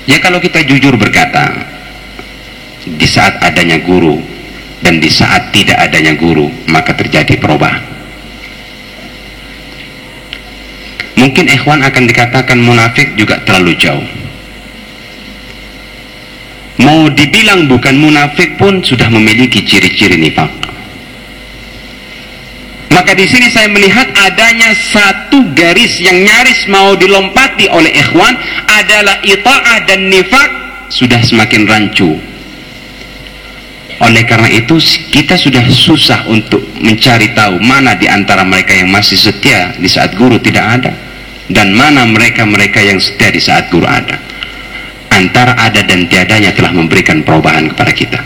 Ya kalau kita jujur berkata, di saat adanya guru dan di saat tidak adanya guru, maka terjadi perubahan. Mungkin ikhwan akan dikatakan munafik juga terlalu jauh. Mau dibilang bukan munafik pun sudah memiliki ciri-ciri nifak. Maka di sini saya melihat adanya satu garis yang nyaris mau dilompati oleh ikhwan adalah ita'ah dan nifak sudah semakin rancu. Oleh karena itu kita sudah susah untuk mencari tahu mana di antara mereka yang masih setia di saat guru tidak ada dan mana mereka-mereka yang setia di saat guru ada. Antara ada dan tiadanya telah memberikan perubahan kepada kita.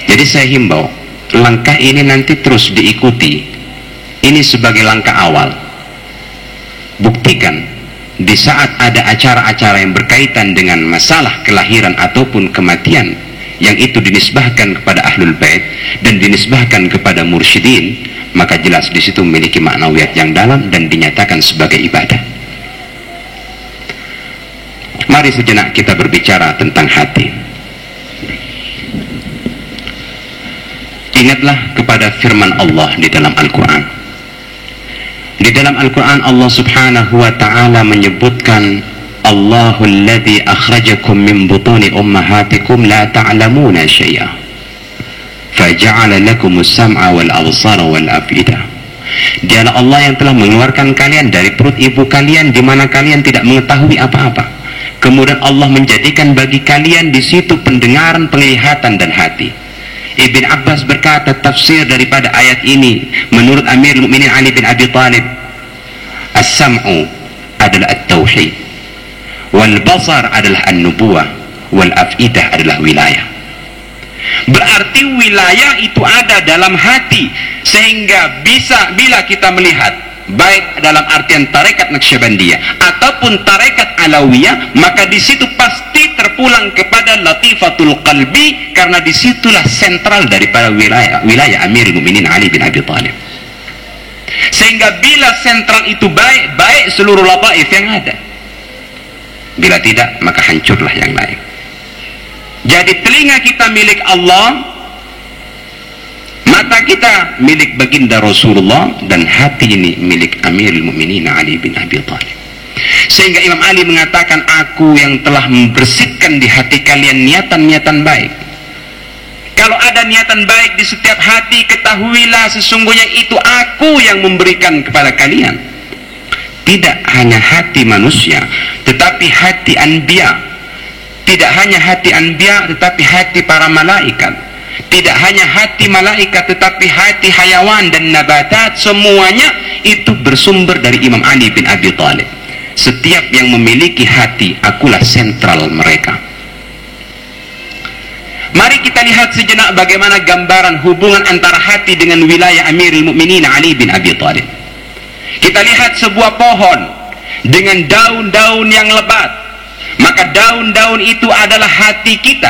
Jadi saya himbau, langkah ini nanti terus diikuti. Ini sebagai langkah awal. Buktikan di saat ada acara-acara yang berkaitan dengan masalah kelahiran ataupun kematian yang itu dinisbahkan kepada ahlul bait dan dinisbahkan kepada mursyidin, maka jelas di situ memiliki maknawiyat yang dalam dan dinyatakan sebagai ibadah. Mari sejenak kita berbicara tentang hati. Ingatlah kepada firman Allah di dalam Al-Quran. Di dalam Al-Quran Allah subhanahu wa ta'ala menyebutkan Allahul ladzi akhrajakum min butuni ummahatikum la ta'lamuna syai'a faja'ala lakumus sam'a wal absara wal afidah. Dialah Allah yang telah mengeluarkan kalian dari perut ibu kalian di mana kalian tidak mengetahui apa-apa. Kemudian Allah menjadikan bagi kalian di situ pendengaran, penglihatan dan hati. Ibn Abbas berkata tafsir daripada ayat ini menurut Amirul Mukminin Ali bin Abi Thalib, as-sam'u adalah at-tauhid, wal basar adalah an-nubuwah, wal afidah adalah wilayah. Berarti wilayah itu ada dalam hati, sehingga bisa bila kita melihat baik dalam artian tarekat Naqsyabandiyah ataupun tarekat Alawiyah, maka di situ pasti terpulang kepada latifatul qalbi, karena disitulah sentral daripada wilayah Amirul Mukminin Ali bin Abi Thalib. Sehingga bila sentral itu baik, baik seluruh lataif yang ada. Bila tidak, maka hancurlah yang lain. Jadi telinga kita milik Allah, mata kita milik baginda Rasulullah, dan hati ini milik Amirul Mukminin Ali bin Abi Thalib. Sehingga Imam Ali mengatakan, aku yang telah membersihkan di hati kalian niatan-niatan baik. Kalau ada niatan baik di setiap hati, ketahuilah sesungguhnya itu aku yang memberikan kepada kalian. Tidak hanya hati manusia, tetapi hati anbiya. Tidak hanya hati anbiya, tetapi hati para malaikat. Tidak hanya hati malaikat, tetapi hati hayawan dan nabatat. Semuanya itu bersumber dari Imam Ali bin Abi Thalib. Setiap yang memiliki hati, akulah sentral mereka. Mari kita lihat sejenak bagaimana gambaran hubungan antara hati dengan wilayah Amirul Mukminin Ali bin Abi Thalib. Kita lihat sebuah pohon dengan daun-daun yang lebat. Maka daun-daun itu adalah hati kita,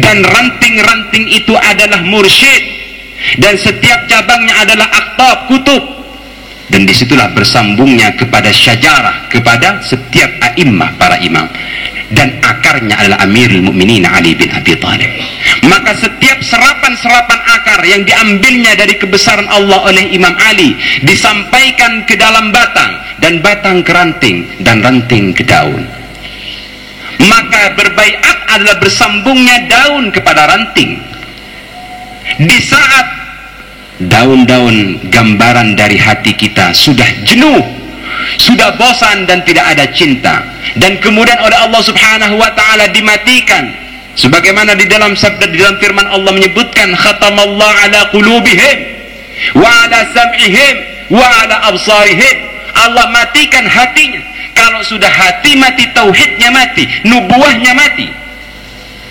dan ranting-ranting itu adalah mursyid, dan setiap cabangnya adalah aqtab, kutub, dan disitulah bersambungnya kepada syajarah, kepada setiap a'immah, para imam, dan akarnya adalah Amirul Mukminin Ali bin Abi Thalib. Maka setiap serapan-serapan akar yang diambilnya dari kebesaran Allah oleh Imam Ali disampaikan ke dalam batang, dan batang ke ranting, dan ranting ke daun. Maka berbaiat adalah bersambungnya daun kepada ranting. Di saat daun-daun gambaran dari hati kita sudah jenuh, sudah bosan dan tidak ada cinta, dan kemudian oleh Allah subhanahu wa ta'ala dimatikan, sebagaimana di dalam sabda, di dalam firman Allah menyebutkan, khatamallahu ala qulubihim wa ala sam'ihim wa ala absarihim. Allah matikan hatinya. Kalau sudah hati mati, tauhidnya mati, nubuahnya mati.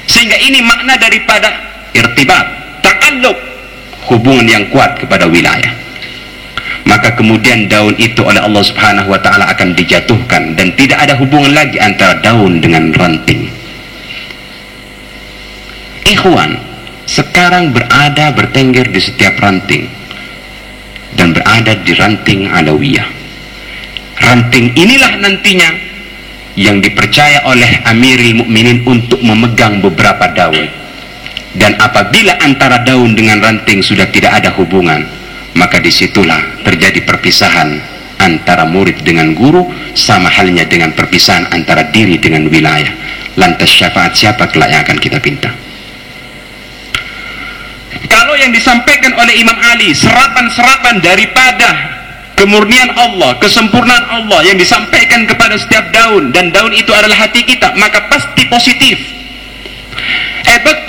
Sehingga ini makna daripada irtibat, ta'alluq, hubungan yang kuat kepada wilayah. Maka kemudian daun itu oleh Allah subhanahu wa ta'ala akan dijatuhkan, dan tidak ada hubungan lagi antara daun dengan ranting. Ikhwan, sekarang bertengger di setiap ranting, dan berada di ranting Alawiyah. Ranting inilah nantinya yang dipercaya oleh Amirul Mukminin untuk memegang beberapa daun. Dan apabila antara daun dengan ranting sudah tidak ada hubungan, maka disitulah terjadi perpisahan antara murid dengan guru, sama halnya dengan perpisahan antara diri dengan wilayah. Lantas syafaat siapa kelak yang akan kita pinta? Kalau yang disampaikan oleh Imam Ali, serapan-serapan daripada kemurnian Allah, kesempurnaan Allah yang disampaikan kepada setiap daun, dan daun itu adalah hati kita, maka pasti positif.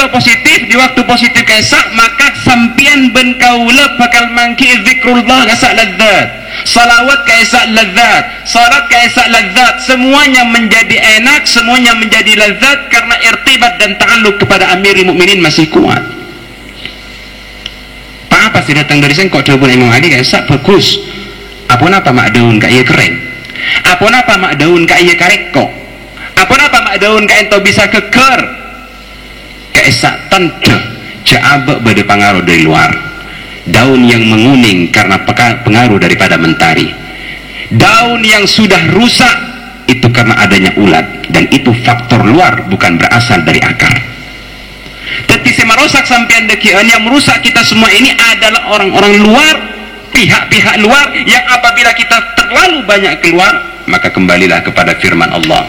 Waktu positif, di waktu positif kesak, maka sampian ben kaula bakal mangki zikrullah kesak ladzat, salawat kesak ladzat, salat kesak ladzat, semuanya menjadi enak, semuanya menjadi ladzat karena irtibat dan ta'alluq kepada Amirul Mukminin masih kuat. Apa sih datang dari sana kok telepon Imam Ali kesak bagus. Apa mak daun kaya keren, apa mak daun kaya kareko, apa mak daun kaya ento bisa keker. Keesak tentu jaabak pada pengaruh dari luar, daun yang menguning karena pengaruh daripada mentari, daun yang sudah rusak itu karena adanya ulat, dan itu faktor luar, bukan berasal dari akar. Tetapi merusak sampean dekian, yang merusak kita semua ini adalah orang-orang luar, pihak-pihak luar yang apabila kita terlalu banyak keluar, maka kembalilah kepada firman Allah.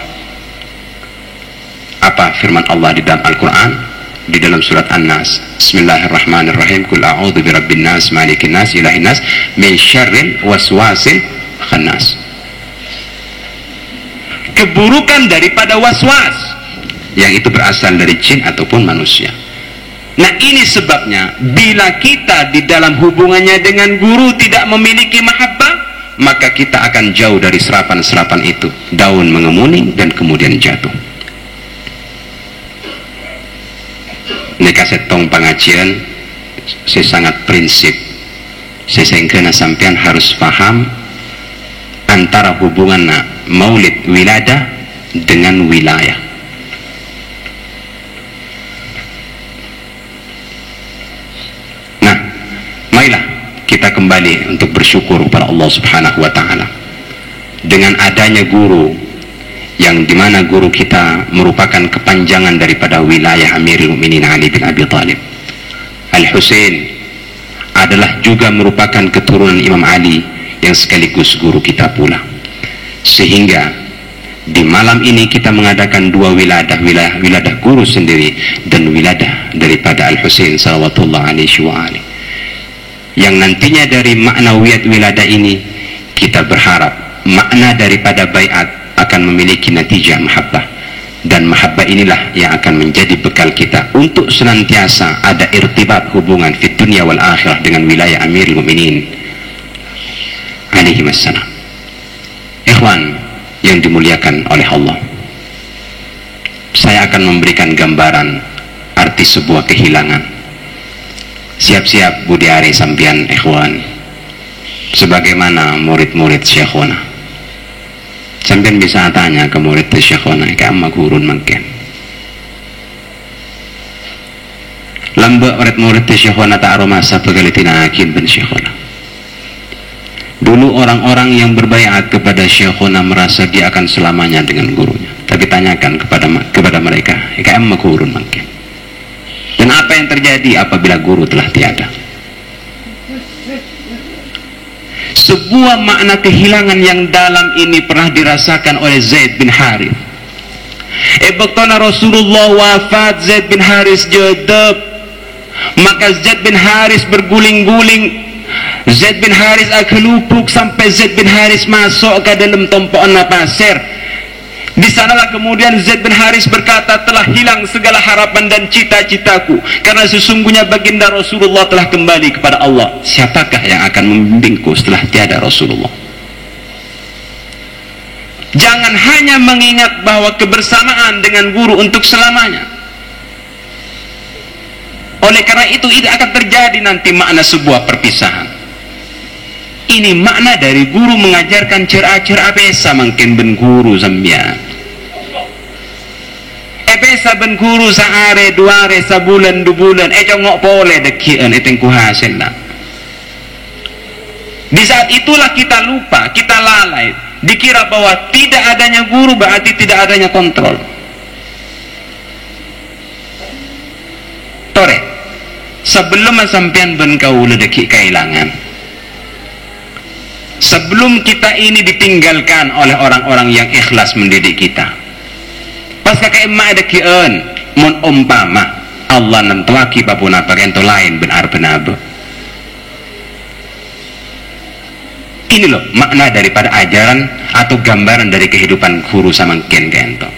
Apa firman Allah di dalam Al-Quran? Di dalam surat An-Nas, Bismillahirrahmanirrahim, Qul a'udzu birabbin nas, malikin nas, ilahin nas, min syarril waswasil khannas. Keburukan daripada waswas yang itu berasal dari jin ataupun manusia. Nah, ini sebabnya bila kita di dalam hubungannya dengan guru tidak memiliki mahabbah, maka kita akan jauh dari serapan-serapan itu. Daun mengemuning dan kemudian jatuh. Ini kaset tong pengajian, saya sangat prinsip. Saya sehingga sampean harus paham antara hubungan maulid wiladah dengan wilayah. Nah, marilah kita kembali untuk bersyukur kepada Allah Subhanahu wa Ta'ala dengan adanya guru, yang dimana guru kita merupakan kepanjangan daripada wilayah Amirul Mukminin Ali bin Abi Thalib. Al-Husain adalah juga merupakan keturunan Imam Ali yang sekaligus guru kita pula. Sehingga di malam ini kita mengadakan dua wiladah, wiladah guru sendiri dan wiladah daripada Al-Husain sallallahu alaihi wa alihi. Yang nantinya dari maknawiyat wiladah ini kita berharap makna daripada baiat akan memiliki natijah mahabbah, dan mahabbah inilah yang akan menjadi bekal kita untuk senantiasa ada irtibat hubungan fit dunia wal akhirah dengan wilayah Amirul Mukminin alaihi wassalam. Ikhwan yang dimuliakan oleh Allah, saya akan memberikan gambaran arti sebuah kehilangan. Siap-siap budi ari sampian ikhwan, sebagaimana murid-murid syekhona. Sampai bisa tanya ke murid syekhona, kayak amma gurun mungkin. Lambak murid syekhona tak aromasa pegalitina akin ben syekhona. Dulu orang-orang yang berbaiat kepada syekhona merasa dia akan selamanya dengan gurunya. Tapi tanyakan kepada mereka, kayak amma gurun mungkin. Dan apa yang terjadi apabila guru telah tiada? Sebuah makna kehilangan yang dalam ini pernah dirasakan oleh Zaid bin Harith. Baktana Rasulullah wafat, Zaid bin Harith jadab, maka Zaid bin Harith berguling-guling. Zaid bin Harith akelupuk sampai Zaid bin Harith masuk ke dalam tumpuan pasir. Di sanalah kemudian Zaid bin Harith berkata, telah hilang segala harapan dan cita-citaku, karena sesungguhnya baginda Rasulullah telah kembali kepada Allah. Siapakah yang akan membimbingku setelah tiada Rasulullah? Jangan hanya mengingat bahwa kebersamaan dengan guru untuk selamanya. Oleh karena itu akan terjadi nanti makna sebuah perpisahan. Ini makna dari guru mengajarkan cerah-cerah besa mungkin ben guru sambian. Besa ben guru saare duare sabulan dubulan ngok boleh dekian etengku hasil lah. Di saat itulah kita lupa, kita lalai dikira bahwa tidak adanya guru berarti tidak adanya kontrol. Tore, sebelum sampean ben kaula deki kehilangan, sebelum kita ini ditinggalkan oleh orang-orang yang ikhlas mendidik kita, pas kakek emak ada kian mon umpama Allah nentuaki papuna pakento lain benar-benar. Ini loh makna daripada ajaran atau gambaran dari kehidupan guru sama kento.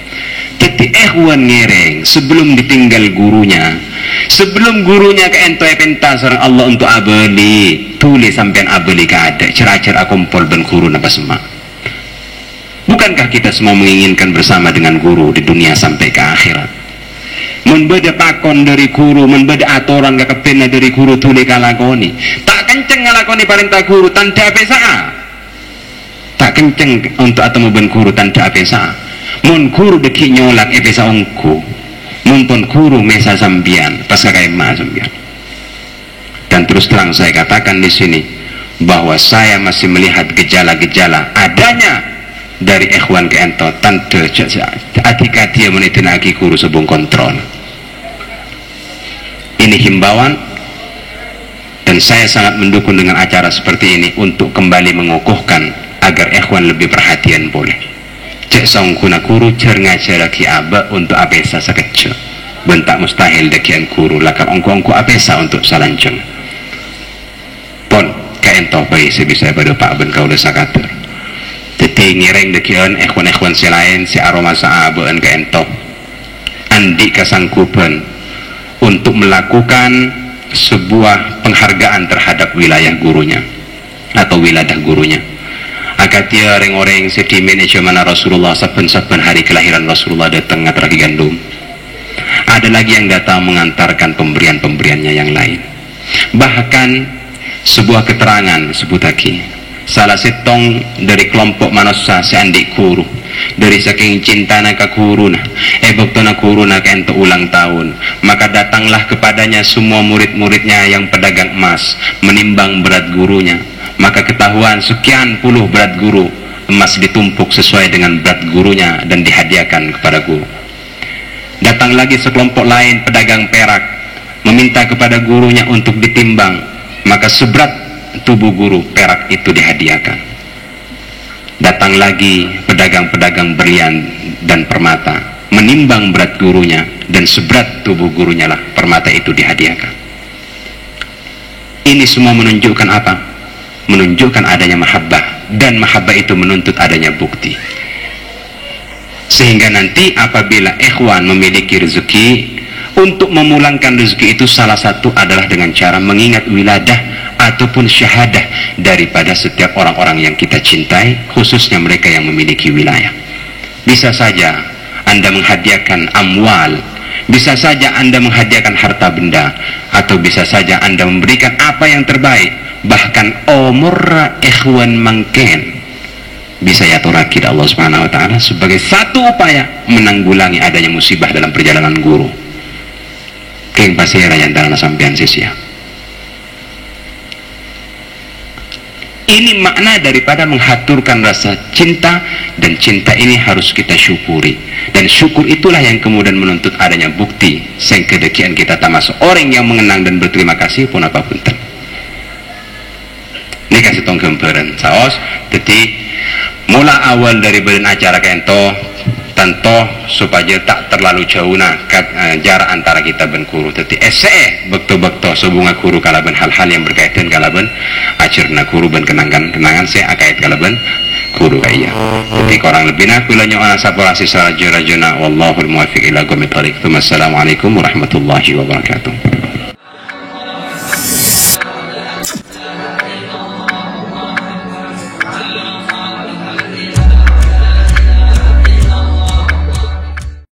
Jadi ikhwan ngereng sebelum ditinggal gurunya, sebelum gurunya ke ento pentas orang Allah untuk abeli, tulis sampean abeli kada cerah-cerah kumpul ben guru napa semak. Bukankah kita semua menginginkan bersama dengan guru di dunia sampai ke akhirat? Membeda pakon dari guru, membeda aturan kekepena dari guru tuli kalakoni. Tak kenceng ngalakoni perintah guru tanda apesa. Tak kenceng untuk atau ben guru tanda apesa. Mun guru deki nyolak apesa ongku. Mumpun guru mesa sambian, pas kakak emak sambian. Dan terus terang saya katakan di sini bahwa saya masih melihat gejala-gejala adanya dari ikhwan ke ento tante atika dia menitinaki guru sebung kontrol. Ini himbauan dan saya sangat mendukung dengan acara seperti ini untuk kembali mengukuhkan agar ikhwan lebih perhatian boleh cek songkuna guru cer ngajar lagi aba untuk apesa sekecil bentak mustahil dekian guru lakar ongku-ongku apesa untuk salanjeng pon kaento bayi sebisa pada pak ben kau desa kater jadi ngireng dekian ikhwan-ikhwan si lain si aroma saabaan kaento andi kasangkupan untuk melakukan sebuah penghargaan terhadap wilayah gurunya atau wilayah gurunya. Agar dia orang-orang sedih manajemen Rasulullah saben-saben hari kelahiran Rasulullah datang ngatraki gandum. Ada lagi yang datang mengantarkan pemberian-pemberiannya yang lain. Bahkan sebuah keterangan sebut lagi salah setong dari kelompok manusia seandik guru dari saking cintana ke guruna boktona guruna ke untuk ulang tahun maka datanglah kepadanya semua murid-muridnya yang pedagang emas menimbang berat gurunya maka ketahuan sekian puluh berat guru emas ditumpuk sesuai dengan berat gurunya dan dihadiahkan kepada guru. Datang lagi sekelompok lain pedagang perak meminta kepada gurunya untuk ditimbang maka seberat tubuh guru perak itu dihadiahkan. Datang lagi pedagang-pedagang berlian dan permata menimbang berat gurunya dan seberat tubuh gurunya lah permata itu dihadiahkan. Ini semua menunjukkan apa? Menunjukkan adanya mahabbah dan mahabbah itu menuntut adanya bukti. Sehingga nanti apabila ikhwan memiliki rezeki untuk memulangkan rezeki itu salah satu adalah dengan cara mengingat wiladah ataupun syahadah daripada setiap orang-orang yang kita cintai khususnya mereka yang memiliki wilayah. Bisa saja Anda menghadiahkan amwal, bisa saja Anda menghadiahkan harta benda, atau bisa saja Anda memberikan apa yang terbaik, bahkan umur ikhwan mangken bisa yaturaki Allah Subhanahu wa taala sebagai satu upaya menanggulangi adanya musibah dalam perjalanan guru. Keng pasira yang dalam sampean sisia. Ini makna daripada menghaturkan rasa cinta dan cinta ini harus kita syukuri dan syukur itulah yang kemudian menuntut adanya bukti sehingga kedekian kita termasuk orang yang mengenang dan berterima kasih pun apapun ten. Ini kasih tong gambaran saos jadi mula awal dari badan acara kento tentu supaya tak terlalu jauh jarak antara kita dan guru. Jadi bekto-bekto sebunga guru kalaban hal-hal yang berkaitan kalaban ajarna guru dan kenangan saya akait kalaban guru kaya. Jadi korang lebih nak bilanya orang saporasi sarajana wallahul muwaffiq ila aqwamit thoriq. Wassalamualaikum warahmatullahi wabarakatuh.